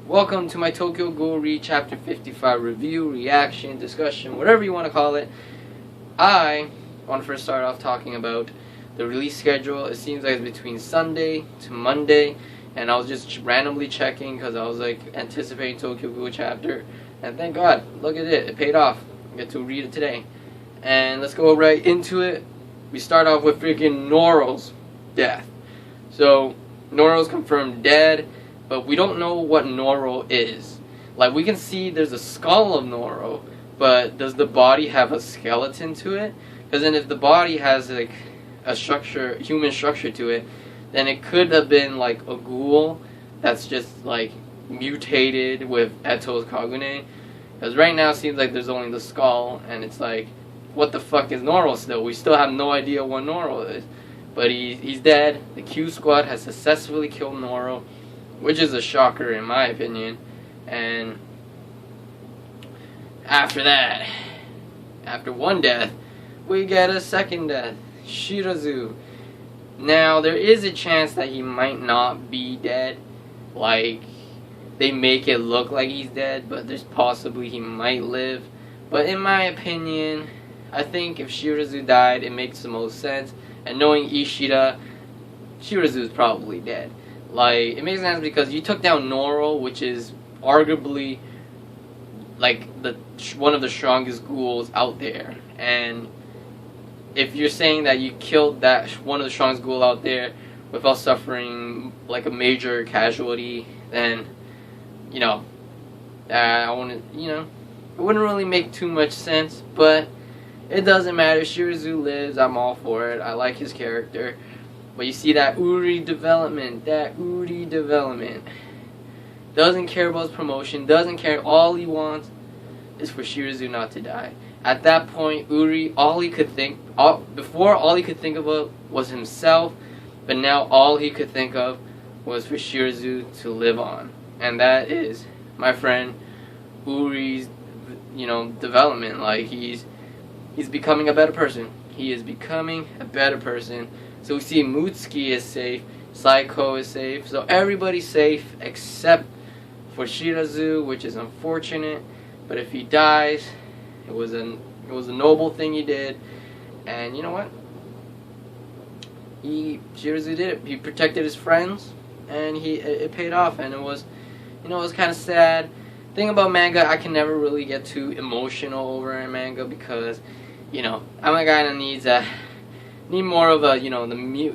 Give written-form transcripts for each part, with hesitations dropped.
Welcome to my Tokyo Ghoul Chapter 55 review, reaction, discussion, whatever you want to call it. I want to first start off talking about the release schedule. It seems like it's between Sunday to Monday, and I was just randomly checking because I was like anticipating Tokyo Ghoul chapter, and thank God, look at it, it paid off. I get to read it today. And let's go right into it. We start off with freaking Noro's death. So, Noro's confirmed dead, but we don't know what Noro is. Like, we can see there's a skull of Noro, but does the body have a skeleton to it? Because then if the body has like a structure, human structure to it, then it could have been like a ghoul that's just like mutated with Eto's Kagune. Because right now it seems like there's only the skull, and it's like, what the fuck is Noro still? We still have no idea what Noro is. But he's dead. The Q squad has successfully killed Noro, which is a shocker in my opinion. And after that, after one death, we get a second death, Shirazu. Now, there is a chance that he might not be dead. Like, they make it look like he's dead, but there's possibly he might live. But in my opinion, I think if Shirazu died, it makes the most sense. And knowing Ishida, Shirazu is probably dead. Like, it makes sense because you took down Noro, which is arguably like one of the strongest ghouls out there. And if you're saying that you killed that one of the strongest ghouls out there without suffering like a major casualty, then I want to, it wouldn't really make too much sense. But it doesn't matter. Shirazu lives. I'm all for it. I like his character. But you see that Uri development. Doesn't care about his promotion. Doesn't care. All he wants is for Shirazu not to die. At that point, Uri, all he could think about was himself. But now all he could think of was for Shirazu to live on. And that is, my friend, Uri's, development. Like, he's becoming a better person. He is becoming a better person. So we see Mutsuki is safe, Saiko is safe. So everybody's safe except for Shirazu, which is unfortunate. But if he dies, it was a noble thing he did. And you know what? Shirazu did it. He protected his friends, and it paid off. And it was kind of sad. Thing about manga, I can never really get too emotional over in manga because, I'm a guy that need more of a,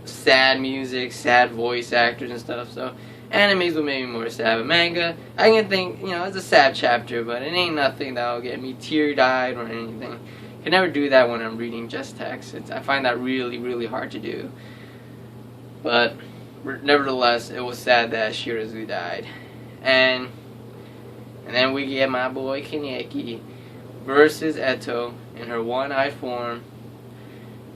sad music, sad voice actors and stuff. So animes will make me more sad. But manga, I can think, it's a sad chapter, but it ain't nothing that'll get me teary-eyed or anything. I can never do that when I'm reading just text. I find that really, really hard to do. But nevertheless, it was sad that Shirazu died. And then we get my boy Kaneki versus Eto in her one-eyed form.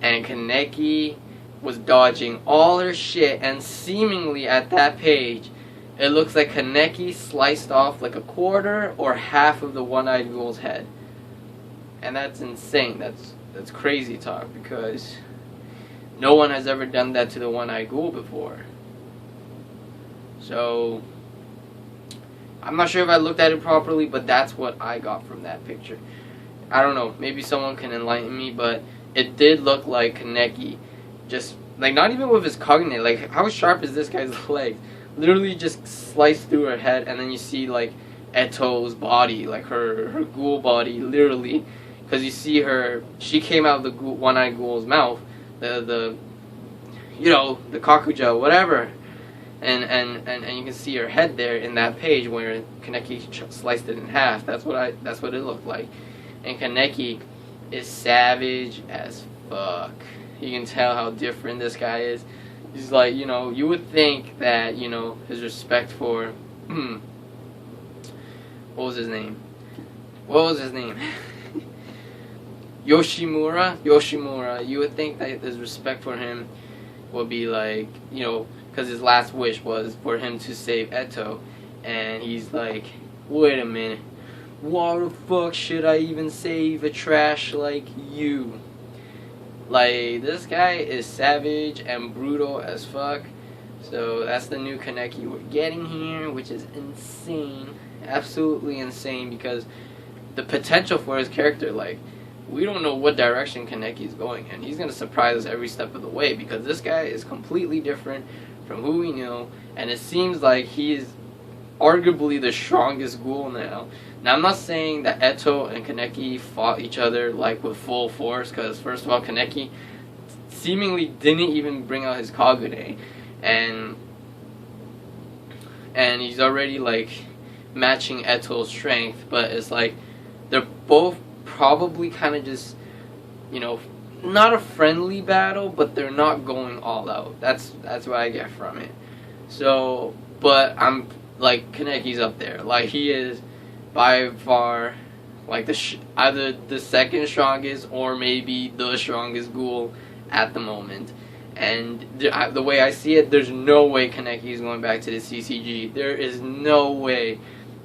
And Kaneki was dodging all her shit, and seemingly at that page, it looks like Kaneki sliced off like a quarter or half of the one-eyed ghoul's head. And that's insane. That's crazy talk, because no one has ever done that to the one-eyed ghoul before. So I'm not sure if I looked at it properly, but that's what I got from that picture. I don't know, maybe someone can enlighten me, but it did look like Kaneki just, like, not even with his cognate, like, how sharp is this guy's leg? Literally just sliced through her head, and then you see, like, Eto's body, like, her ghoul body, literally, because you see her, she came out of the one-eyed ghoul's mouth, the kakuja, whatever, and you can see her head there in that page where Kaneki sliced it in half. That's what it looked like. And Kaneki is savage as fuck. You can tell how different this guy is. He's like, you would think that, his respect for, what was his name? Yoshimura. You would think that his respect for him would be like, because his last wish was for him to save Eto. And he's like, wait a minute. Why the fuck should I even save a trash like you? Like, this guy is savage and brutal as fuck. So that's the new Kaneki we're getting here, which is insane, absolutely insane, because the potential for his character, like, we don't know what direction Kaneki is going, and he's going to surprise us every step of the way, because this guy is completely different from who we know, and it seems like he is arguably the strongest Ghoul now. Now, I'm not saying that Eto and Kaneki fought each other, like, with full force, because, first of all, Kaneki seemingly didn't even bring out his Kagune, and he's already, like, matching Eto's strength, but it's like, they're both probably kind of just, you know, not a friendly battle, but they're not going all out. That's what I get from it. So, but I'm, like, Kaneki's up there. Like, he is by far, like, either the second strongest or maybe the strongest Ghoul at the moment. And the way I see it, there's no way Kaneki is going back to the CCG. There is no way.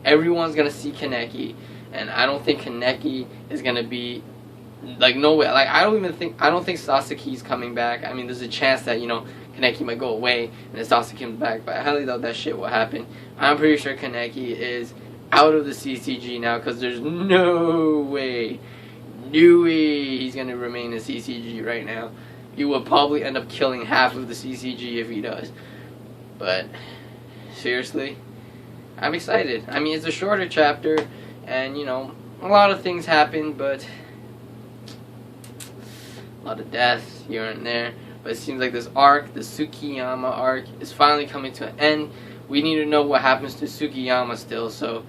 Everyone's gonna see Kaneki, and I don't think Kaneki is gonna be, like, no way. Like, I don't think Sasuke's coming back. I mean, there's a chance that, you know, Kaneki might go away and then Sasuke comes back, but I highly doubt that shit will happen. I'm pretty sure Kaneki is out of the CCG now, because there's no way he's gonna remain in CCG right now. He will probably end up killing half of the CCG if he does. But seriously, I'm excited. I mean, it's a shorter chapter, and, you know, a lot of things happen, but a lot of deaths here and there. But it seems like this arc, the Tsukiyama arc, is finally coming to an end. We need to know what happens to Tsukiyama still, so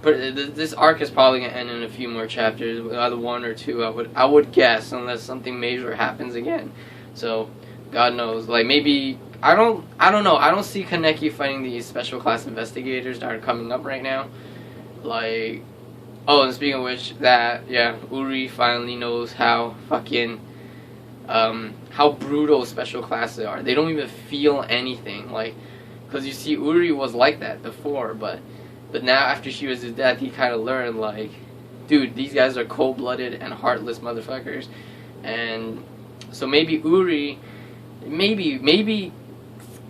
this arc is probably going to end in a few more chapters, either one or two, I would guess, unless something major happens again. So, God knows. Like, maybe, I don't know. I don't see Kaneki fighting these special class investigators that are coming up right now. Like, oh, and speaking of which, Uri finally knows how fucking, how brutal special classes are. They don't even feel anything, like, because you see, Uri was like that before, but now after she was his death, he kind of learned, like, dude, these guys are cold-blooded and heartless motherfuckers. And so maybe Uri, maybe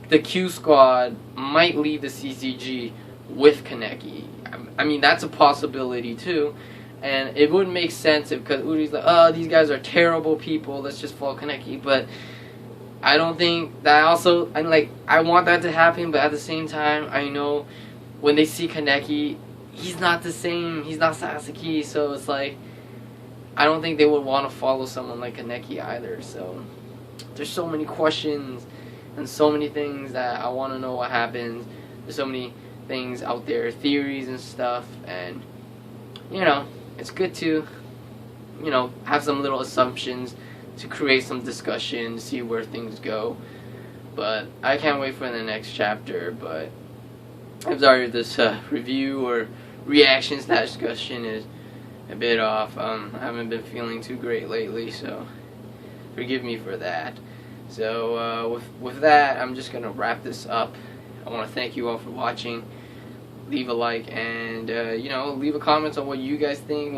the Q Squad might leave the CCG with Kaneki. I mean, that's a possibility too. And it would make sense because Uri's like, oh, these guys are terrible people, let's just follow Kaneki. But I don't think that also, I want that to happen, but at the same time, I know when they see Kaneki, he's not the same, he's not Sasuke, so it's like, I don't think they would want to follow someone like Kaneki either. So there's so many questions and so many things that I want to know what happens. There's so many things out there, theories and stuff, and, you know, it's good to, you know, have some little assumptions to create some discussion, see where things go. But I can't wait for the next chapter. But I'm sorry, this review or reaction / discussion is a bit off. I haven't been feeling too great lately, so forgive me for that. So with that, I'm just gonna wrap this up. I want to thank you all for watching. Leave a like and you know, leave a comment on what you guys think.